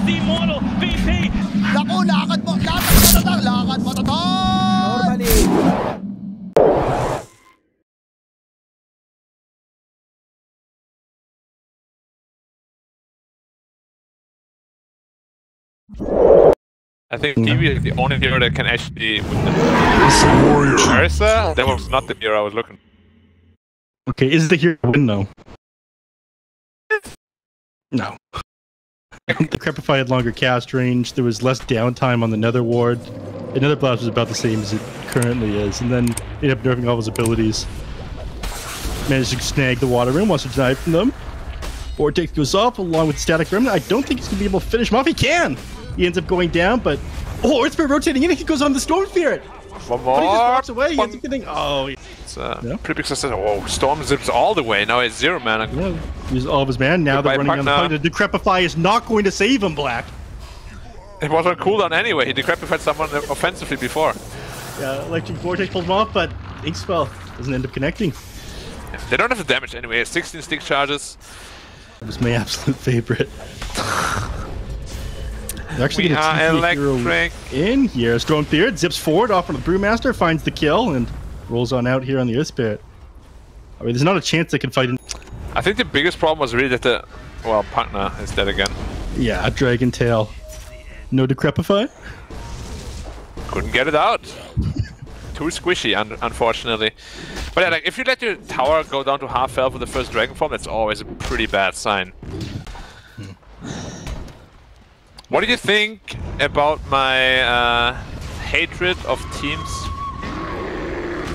the immortal VP. Naku, lakad mo, lakad mo, Normally. I think TV is the only hero that can actually win the Ursa? That was not the hero I was looking for. Okay, is the hero win though? No. The Crepify had longer cast range, there was less downtime on the Nether Ward. Another Blast was about the same as it currently is, and then ended up nerfing all his abilities. Managed to snag the Water Rim, wants to deny from them. Vortex goes off along with Static Remnant. I don't think he's going to be able to finish him off. He can! He ends up going down, but... Oh, Earth Spirit rotating in, he goes on the Storm Spirit! One more! But he just walks away, he ends up getting... Oh, it's pretty big success. Oh, Storm zips all the way, now he's 0 mana. Yeah, he's all of his mana, now they're running on the Pugna. The Decrepify is not going to save him, Black! It was on cooldown anyway, he decrepified someone offensively before. Yeah, Electric Vortex pulled him off, but Ink Spell doesn't end up connecting. Yeah, they don't have the damage anyway, 16 stick charges. That was my absolute favorite. They're actually We are electric. In here. Storm Spirit zips forward off on the Brewmaster, finds the kill, and rolls on out here on the Earth Spirit. I mean, there's not a chance they can fight in. I think the biggest problem was really that the... Well, Pugna is dead again. Yeah, Dragon Tail. No Decrepify? Couldn't get it out. Too squishy, unfortunately. But yeah, like, if you let your tower go down to half health with the first Dragon Form, that's always a pretty bad sign. What do you think about my hatred of teams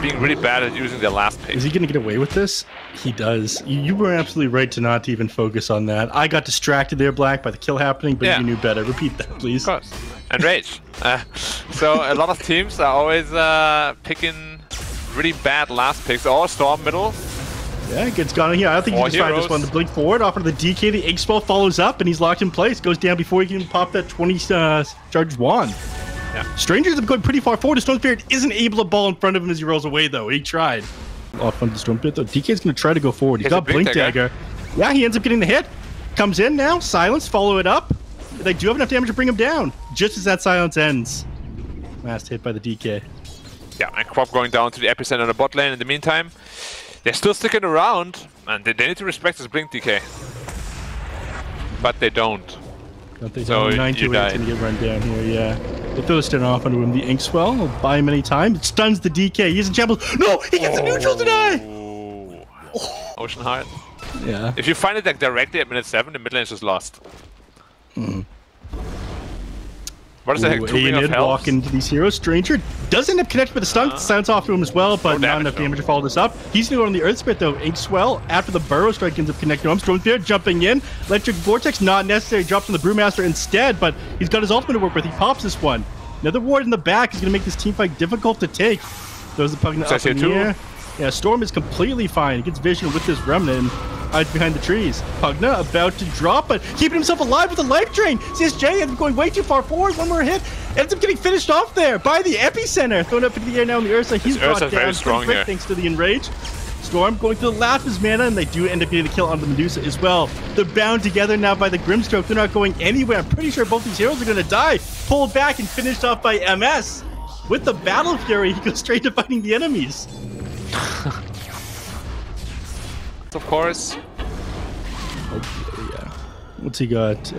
being really bad at using their last pick? Is he going to get away with this? He does. You were absolutely right to not even focus on that. I got distracted there, Black, by the kill happening, but you knew better. Repeat that, please. Of course. And Rage. So a lot of teams are always picking really bad last picks, or Storm middle. Yeah, gets gone in here. I don't think he can find this one. The blink forward, off of the DK, the Ink Spell follows up, and he's locked in place. Goes down before he can pop that 20 charge wand. Yeah. Strangers have going pretty far forward. The Storm Spirit isn't able to ball in front of him as he rolls away, though. He tried. Off on the Storm Spirit, though. DK's going to try to go forward. He's got Blink Dagger. Yeah, he ends up getting the hit. Comes in now. Silence, follow it up. They do have enough damage to bring him down. Just as that silence ends. Last hit by the DK. Yeah, and Crop going down to the epicenter of the bot lane in the meantime. They're still sticking around, and they need to respect this Blink DK. But they don't. So 928's gonna get run down here, yeah. They throw the stun off onto him. The Ink Swell will buy him any time. It stuns the DK. He's in shambles. No! He gets a neutral deny! Ocean Heart. Yeah. If you find it like directly at minute 7, the mid lane is just lost. What is the heck? 2 ring of health? Walk into these heroes. Stranger does end up connecting with the stun. Sounds off to him as well, but not enough damage to follow this up. He's going to go on the Earth Spirit though. Ink Swell after the Burrow Strike ends up connecting to him. Storm Spirit jumping in. Electric Vortex not necessary. Drops on the Brewmaster instead, but he's got his ultimate to work with. He pops this one. Another ward in the back is going to make this team fight difficult to take. Throws the Pugna up in the air. Yeah, Storm is completely fine. He gets vision with this Remnant and hides behind the trees. Pugna about to drop, but keeping himself alive with a life drain. CSJ ends up going way too far forward. One more hit. Ends up getting finished off there by the epicenter. Thrown up into the air now in the Ursa. He's brought down very strong here. Thanks to the Enrage. Storm going to the last of his mana, and they do end up getting the kill on the Medusa as well. They're bound together now by the Grimstroke. They're not going anywhere. I'm pretty sure both these heroes are going to die. Pulled back and finished off by MS. With the Battle Fury, he goes straight to fighting the enemies. Of course. Yeah. What's he got?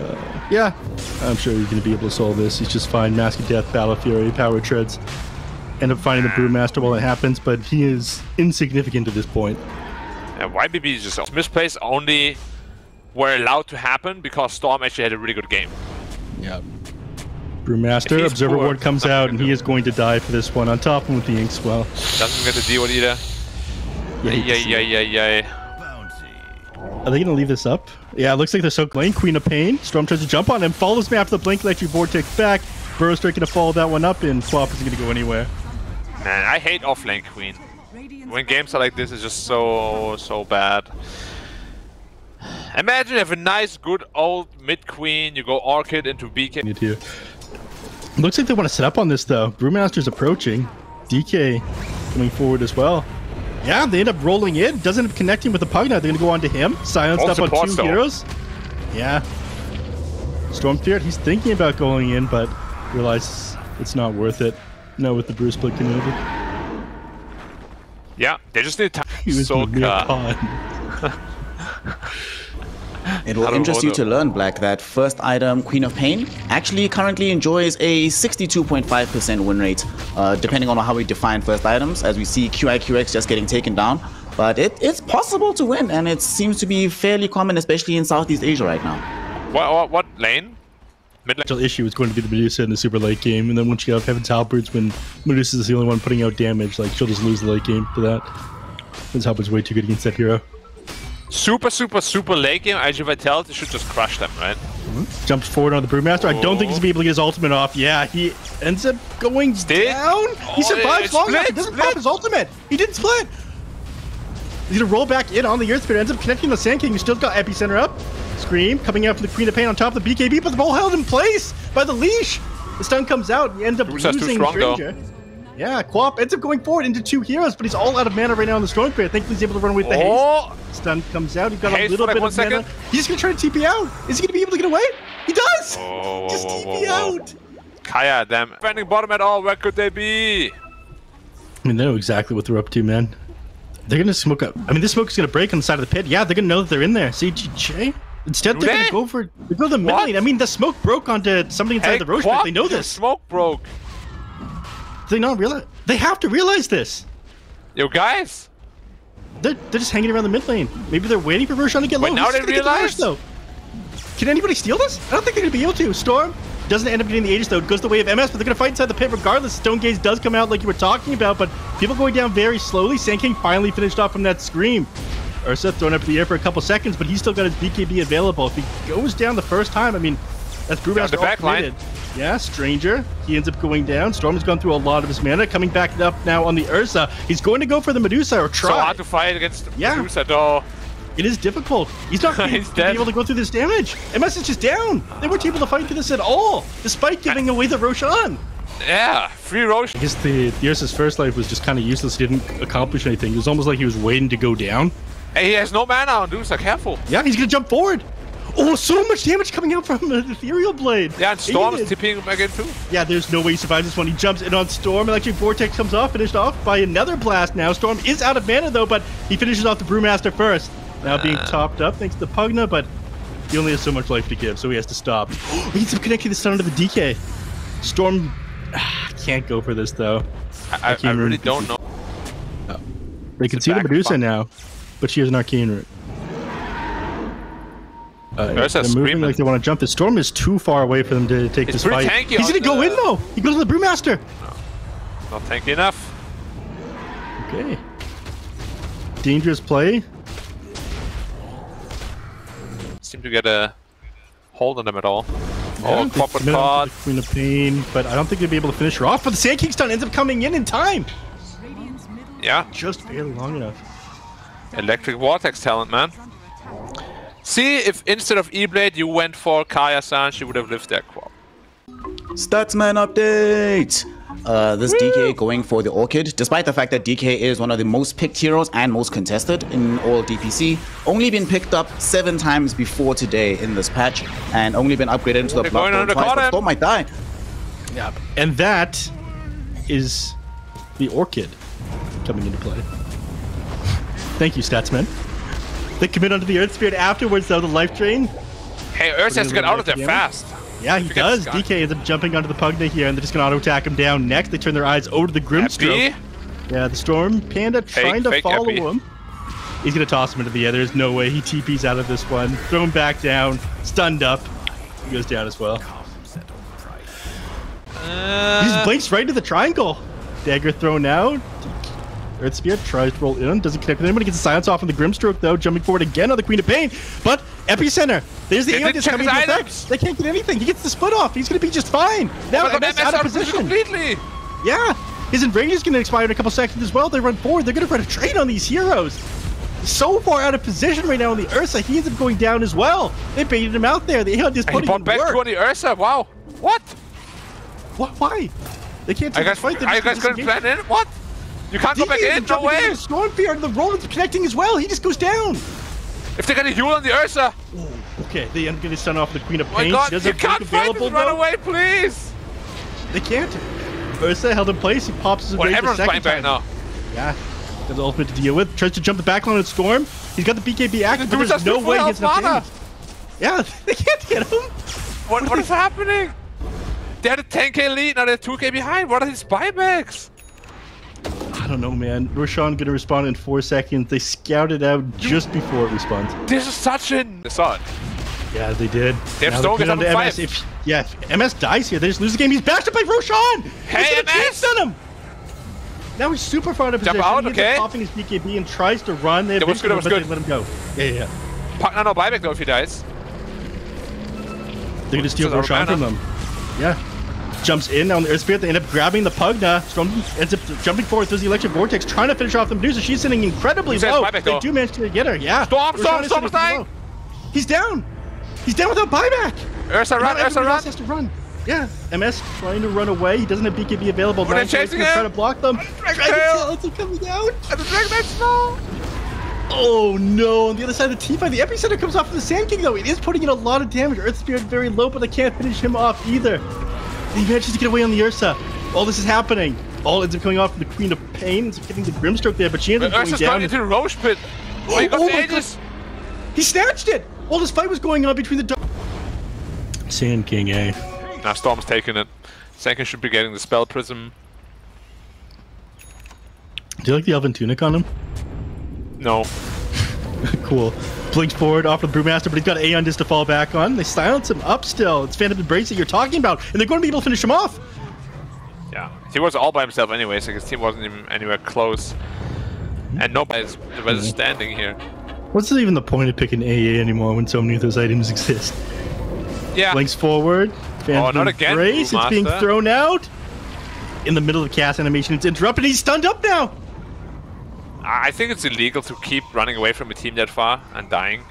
Yeah, I'm sure he's going to be able to solve this. He's just fine. Mask of Death, Battle Fury, Power Treads. End up finding the Brewmaster while it happens, but he is insignificant at this point. Yeah, YBB is just misplays only were allowed to happen because Storm actually had a really good game. Yeah. Brewmaster, Observer Ward comes out, and he is going to die for this one. On top of him with the Ink Swell. Doesn't get to deal with either. Yeah. Are they going to leave this up? Yeah, it looks like they're so lane. Queen of Pain. Storm tries to jump on him. Follows me after the Blink Electric Vortex back. Burrow Strike going to follow that one up, and Swap isn't going to go anywhere. Man, I hate offlane Queen. When games are like this, it's just so bad. Imagine you have a nice, good old mid Queen. You go Orchid into BK. Looks like they want to set up on this though. Brewmaster's approaching. DK coming forward as well. Yeah, they end up rolling in. Doesn't end up connecting with the Pugna. They're going to go on to him. Silenced up on two heroes. Yeah. Stormbeard, he's thinking about going in, but realizes it's not worth it. No, with the Bruce split community. Yeah, they just need time. He was So It will interest you to learn, Black, that first item, Queen of Pain, actually currently enjoys a 62.5% win rate, depending on how we define first items, as we see QIQX just getting taken down. But it's possible to win, and it seems to be fairly common, especially in Southeast Asia right now. What lane? Mid lane? The issue is going to be the Medusa in the super late game, and then once you have Heaven's Halberds, when Medusa is the only one putting out damage, like she'll just lose the late game to that. Heaven's Halberds way too good against that hero. Super late game. IG Vitality should just crush them, right? Jumps forward on the Brewmaster. I don't think he's gonna be able to get his ultimate off. Yeah, he ends up going down. He survives long enough. He doesn't pop his ultimate. He didn't split. He's gonna roll back in on the Earth Spirit. Ends up connecting the Sand King, who still got Epicenter up. Scream coming out for the Queen of Pain on top of the BKB, but the ball held in place by the leash. The stun comes out, and he ends up losing the Stranger. Yeah, Quap ends up going forward into 2 heroes, but he's all out of mana right now on the Stormbeard. Thankfully, he's able to run away with the haste. Stun comes out. He's got a little bit of mana. He's going to try to TP out. Is he going to be able to get away? He does! Just TP out. Kaya, them. Defending bottom at all. Where could they be? I mean, they know exactly what they're up to, man. They're going to smoke up. I mean, this smoke is going to break on the side of the pit. Yeah, they're going to know that they're in there. CGJ? Instead, they're going to go for the mid lane. I mean, the smoke broke onto something inside the Roche pit. They know this. Smoke broke. Do they not realize? They have to realize this. Yo, guys. They're just hanging around the mid lane. Maybe they're waiting for Roshan to get low. Now they realize. Though. Can anybody steal this? I don't think they're going to be able to. Storm doesn't end up getting the Aegis, though. It goes the way of MS, but they're going to fight inside the pit regardless. Stone Gaze does come out like you were talking about, but people going down very slowly. Sand King finally finished off from that Scream. Ursa thrown up in the air for a couple seconds, but he's still got his BKB available. If he goes down the first time, I mean, that's Brewmaster all committed. Yeah, Stranger. He ends up going down. Storm has gone through a lot of his mana. Coming back up now on the Ursa. He's going to go for the Medusa or try. So hard to fight against Medusa, though. It is difficult. He's not going to be able to go through this damage. MS is just down. They weren't able to fight through this at all, despite giving away the Roshan. Yeah, free Roshan. I guess the Ursa's first life was just kind of useless. He didn't accomplish anything. It was almost like he was waiting to go down. Hey, he has no mana on Medusa. Careful. Yeah, he's going to jump forward. Oh, so much damage coming out from the Ethereal Blade. Yeah, and Storm is tipping him again too. Yeah, there's no way he survives this one. He jumps in on Storm. Electric Vortex comes off, finished off by another blast now. Storm is out of mana though, but he finishes off the Brewmaster first. Now being topped up thanks to Pugna, but he only has so much life to give, so he has to stop. He ends up connecting the stun into the DK. Storm can't go for this though. I really don't know. Oh. They can see the Medusa now, but she has an arcane root. They're moving like they want to jump. The Storm is too far away for them to take this fight. He's going to go in though. He goes to the Brewmaster. No, not tanky enough. Okay. Dangerous play. Seem to get a hold on them at all. Yeah, oh, proper card. Queen of Pain, but I don't think they'll be able to finish her off. But the Sand King stun ends up coming in time. Yeah. Just barely long enough. Electric Vortex talent, man. See, if instead of E-Blade you went for Kaya-san, she would have lived that crop. Statsman update! This DK going for the Orchid, despite the fact that DK is one of the most picked heroes and most contested in all DPC, only been picked up 7 times before today in this patch, and only been upgraded into the Bloodborne twice, but Storm might die. Yeah, and that is the Orchid coming into play. Thank you, Statsman. They commit onto the Earth Spirit afterwards, though, the life drain. Hey, Earth has to get out of there fast. Yeah, he does. DK ends up jumping onto the Pugna here, and they're just going to auto-attack him down next. They turn their eyes over to the Grimstroke. Yeah, the Storm Panda trying to follow him. He's going to toss him into the air. There's no way he TPs out of this one. Throw him back down. Stunned up. He goes down as well. He just blinks right into the triangle. Dagger thrown out. Earth Spirit tries to roll in, doesn't connect with anybody, gets the silence off on the Grimstroke though, jumping forward again on the Queen of Pain, but Epicenter, there's the Aeon disc coming into effect. They can't get anything, he gets the split off, he's going to be just fine. Now MS out of position. Completely. Yeah, his Enrage is going to expire in a couple seconds as well. They run forward, they're going to run a trade on these heroes. So far out of position right now on the Ursa, he ends up going down as well. They baited him out there, the Aeon disc putting him back to the Ursa, wow. What? Why? They can't take this fight. Are you guys going to plan in? What? You can't go back in, no way! Stormbeard, the Roland's connecting as well, he just goes down! If they're gonna heal on the Ursa! Oh, okay. Okay, they end up getting stunned off the Queen of Oh my Pain. god, She does you have can't Blink fight available, this, run though. away, please! They can't. Ursa held in place. He pops his Well, rage the everyone's second fighting back time. now. Yeah. Got the ultimate to deal with. Tries to jump the backline with Storm. He's got the BKB active, but Dude, there's that's no the way he full gets enough health mana. damage. Yeah, they can't get him. What is happening? They had a 10k lead, now they're 2k behind. What are these buybacks? I don't know, man. Roshan gonna respond in 4 seconds. They scouted out just before it responds. This is such an... They saw it. Yeah, they did. They have Now Stone they're gets putting up on in to MS. 5. If MS dies here, they just lose the game. He's bashed up by Roshan! Hey, MS! On him! Now he's super far out of position. out, He ends okay. up popping his BKB and tries to run. They That was good, that was good. They let him go. Yeah. Puck no buyback though if he dies. They're gonna steal This is Roshan our from them. Yeah. Jumps in on the Earth Spirit. They end up grabbing the Pugna. Storm ends up jumping forward through the Electric Vortex, trying to finish off the Medusa. She's sitting incredibly He says low. buyback, They though. do manage to get her. Yeah. Storm Roshan is sitting pretty dying. low. He's down. He's down without buyback. Ursa run, Now Ursa everybody run. else has to run. Yeah. MS trying to run away. He doesn't have BKB available. they're Nine Tails chasing gonna try him. to block them. Dragon Dragon Tail. Tail is coming out. And the Dragon Knight's no. Oh no, on the other side of the team fight, the epicenter comes off of the Sand King though. It is putting in a lot of damage. Earth Spirit very low, but they can't finish him off either. He manages to get away on the Ursa. All this is happening. All ends up coming off from the Queen of Pain. Ends up getting the Grimstroke there, but she ends up going Ursa's down. going into the Roche pit. Oh, he got Oh the my Aegis. He snatched it! While this fight was going on between the Sand King, eh? Now Storm's taking it. Second should be getting the Spell Prism. Do you like the Elven Tunic on him? No. Cool. Blinks forward off the Brewmaster, but he's got Aeon just to fall back on. They silence him up still. It's Phantom Embrace that you're talking about, and they're going to be able to finish him off. Yeah. He was all by himself anyway, so his team wasn't even anywhere close. And nobody's standing here. What's even the point of picking AA anymore when so many of those items exist? Yeah. Blinks forward. Phantom not again, Embrace. It's being Brewmaster. thrown out. In the middle of cast animation, it's interrupted. He's stunned up now. I think it's illegal to keep running away from a team that far and dying.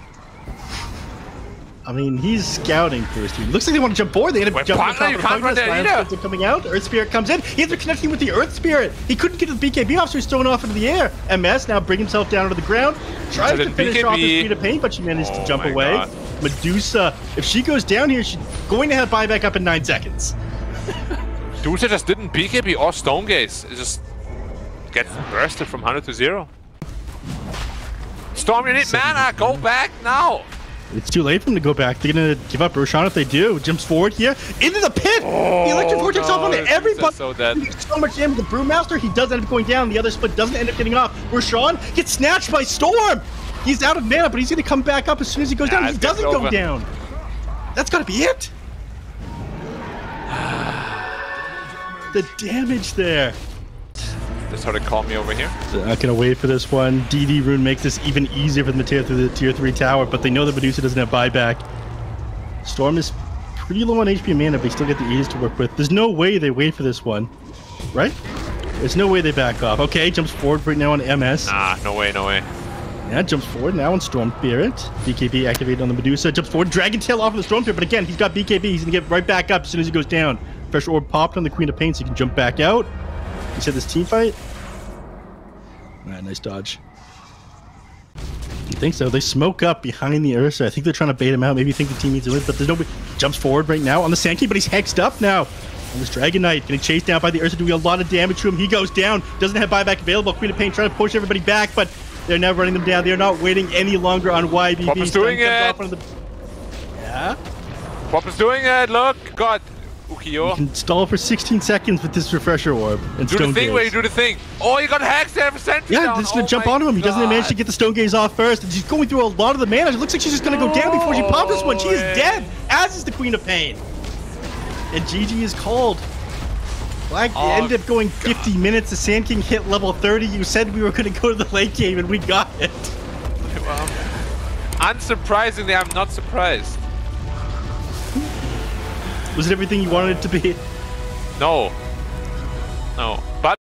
I mean, he's scouting for his team. Looks like they want to jump forward. They end up Wait, jumping on partner, top you of the can't run Pugna. there Lance either. Spirits are coming out. Earth Spirit comes in. He ends up connecting with the Earth Spirit. He couldn't get to the BKB off, so he's thrown off into the air. MS now bring himself down to the ground. Tries So to the finish off his BKB Queen of Pain, but she managed to Oh jump my away. God. Medusa, if she goes down here, she's going to have buyback up in 9 seconds. Medusa just didn't BKB or Stone Gaze. It just gets bursted from 100 to 0. Storm, you need mana. Go back now. It's too late for them to go back. They're going to give up Roshan if they do. Jumps forward here into the pit. The Electric Vortex off onto everybody. So dead. So much damage. The Brewmaster, he does end up going down. The other split doesn't end up getting off. Roshan gets snatched by Storm. He's out of mana, but he's going to come back up as soon as he goes down. He it's doesn't go over. down. That's got to be it. The damage there. That's how they call me over here. They're not going to wait for this one. DD Rune makes this even easier for them to tear through the tier 3 tower, but they know that Medusa doesn't have buyback. Storm is pretty low on HP and mana, but they still get the Aegis to work with. There's no way they wait for this one, right? There's no way they back off. Okay, jumps forward right now on MS. Nah, no way, no way. Yeah, jumps forward now on Storm Spirit. BKB activated on the Medusa. Jumps forward. Dragon Tail off on the Storm Spirit, but again, he's got BKB. He's going to get right back up as soon as he goes down. Fresh Orb popped on the Queen of Pain, so he can jump back out. You said this team fight? Alright, nice dodge. You think so? They smoke up behind the Ursa. I think they're trying to bait him out. Maybe you think the team needs to win, but there's nobody. Jumps forward right now on the Sand King, but he's hexed up now. On this Dragon Knight, getting chased down by the Ursa, doing a lot of damage to him. He goes down. Doesn't have buyback available. Queen of Pain trying to push everybody back, but they're now running them down. They're not waiting any longer on YBB. Pop is doing Sun it. comes off onto the... Yeah? Pop is doing it. Look. God. Ukiyo. Can stall for 16 seconds with this refresher orb and Do Stone the thing Gaze. where you do the thing. Oh, you got hacks there for sentry Yeah, down. just gonna Oh jump my onto him. He doesn't God. manage to get the Stone Gaze off first. And she's going through a lot of the mana. It looks like she's just gonna go down before she pops this one. She is way. dead, as is the Queen of Pain. And GG is called. Black ended up going 50 minutes. The Sand King hit level 30. You said we were gonna go to the late game, and we got it. Well, unsurprisingly, I'm not surprised. Was it everything you wanted it to be? No. No. But...